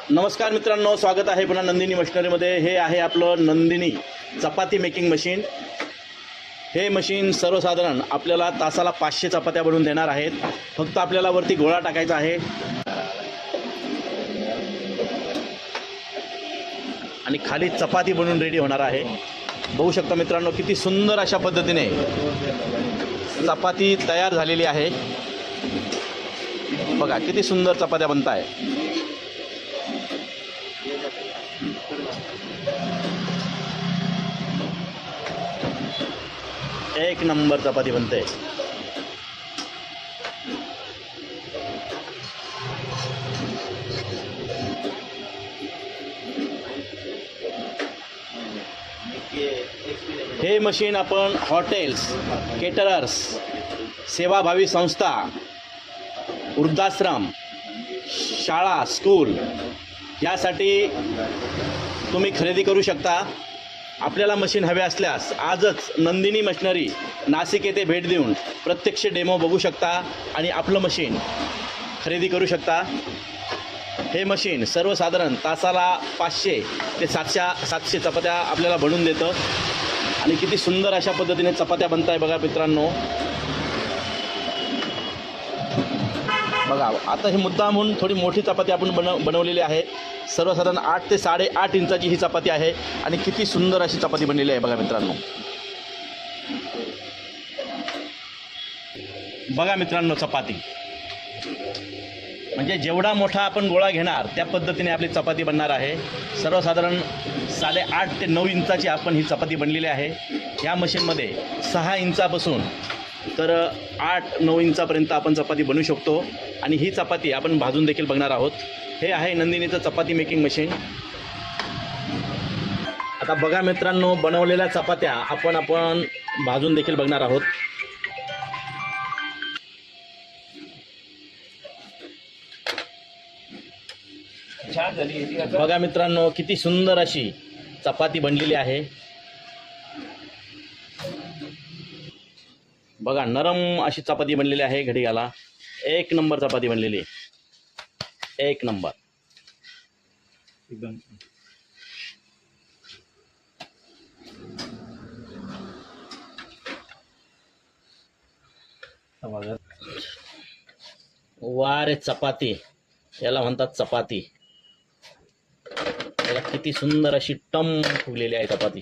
नमस्कार मित्रांनो, स्वागत आहे पुन्हा नंदिनी मशिनरीमध्ये। हे आहे आपलं नंदिनी चपाती मेकिंग मशीन। हे मशीन सर्वसाधारण आपल्याला तासाला 500 चपात्या बनवून देणार आहेत। फक्त आपल्याला वरती गोळा टाकायचा आहे आणि खाली चपाती बनवून रेडी होणार आहे। बघू शकता मित्रांनो, किती सुंदर अशा पद्धतीने चपाती तयार झालेली आहे। बघा किती सुंदर चपात्या बनत आहे। एक नंबर चपाती बनते। हे मशीन आपण हॉटेल्स, केटरर्स, सेवाभावी संस्था, वृद्धाश्रम, शाळा, स्कूल यासाठी तुम्ही खरेदी करू शकता। आपल्याला मशीन हवे असल्यास आजच नंदिनी मशिनरी नाशिक येथे भेट देऊन प्रत्यक्ष डेमो बघू शकता आणि आपलं मशीन खरेदी करू शकता। हे मशीन सर्वसाधारण तासाला 500 ते 700 चपात्या आपल्याला बनवून देतं आणि किती सुंदर अशा पद्धतीने चपात्या बनत आहे बघा मित्रांनो। बघा आता ही मुद्दा म्हणून थोडी मोठी चपाती आपण बनवलेली आहे। सर्वसाधारण 8 ते 8.5 इंचाची ही चपाती आहे आणि किती सुंदर अशी चपाती बनलेली आहे बघा मित्रांनो। बघा मित्रांनो, चपाती म्हणजे जेवढा मोठा आपण गोळा घेणार त्या पद्धतीने आपली चपाती बनणार आहे। सर्वसाधारण 8.5 ते 9 इंचाची आपण ही चपाती बनलेली आहे। या मशीनमध्ये 6 इंचापासून तर 8-9 इंचापर्यंत आपण चपाती बनवू शकतो आणि ही चपाती आपण भाजून देखील बघणार आहोत। हे आहे नंदिनीचं चपाती मेकिंग मशीन। आता बघा मित्रांनो, बनवलेल्या चपात्या आपण भाजून देखील बघणार आहोत। बघा मित्रांनो, किती सुंदर अशी चपाती बनलेली आहे। बघा नरम अशी चपाती बनलेली आहे। घडी घाला, एक नंबर चपाती बनलेली, एक नंबर एकदम। वारे चपाती, याला म्हणतात चपाती। याला किती सुंदर अशी टम फुगलेली आहे चपाती।